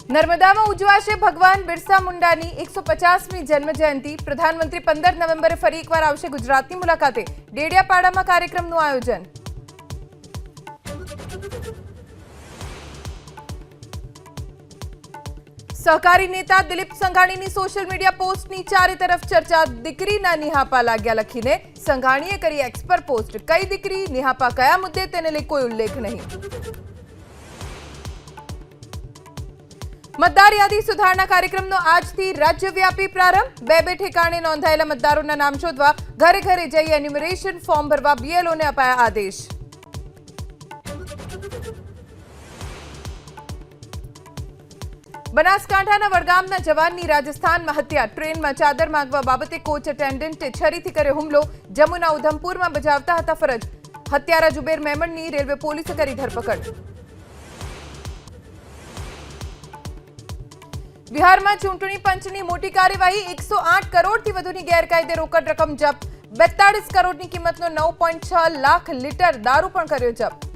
નર્મદામાં ઉજવાશે ભગવાન બિરસા મુંડાની 150મી જન્મ જયંતિ। પ્રધાનમંત્રી 15 નવેમ્બરે ફરી એકવાર આવશે ગુજરાતની મુલાકાતે। ડેડિયાપાડામાં કાર્યક્રમનું આયોજન। सहकारी नेता दिलीप संघाणीनी सोशल मीडिया पोस्टनी चारे तरफ चर्चा। दीकरीना निहापा लाग्या लखीने। संघाणीए करी एक्स पर पोस्ट। कई दीकरी निहापा कया मुद्दे तेने लई कोई उल्लेख नहीं। मतदार यादी सुधारणा कार्यक्रमनो आजथी राज्यव्यापी प्रारंभ। बे ठेकाणे नोंधायेला मतदारोना नाम शोधवा घरे घरे जई एन्युमरेशन फॉर्म भरवा बीएलओने अपाया आदेश। बनासकांठाना वडगामना जवाननी राजस्थानमां हत्या। ट्रेनमां चादर मांगवा बाबते कोच एटेन्डन्टे छरीथी कर्यो हुमलो। जम्मूना उधमपुरमां बजावता हता फरज। हत्यारा जुबेर मेमणनी रेलवे पोलीसे करी धरपकड। बिहारमां चूंटणी पंचनी मोटी कार्यवाही। 108 करोड़थी वधुनी गैरकायदे रोकड रकम जप्त। 42 करोड़नी किंमतनो 9.6 लाख लीटर दारू पण कर्यो जप्त।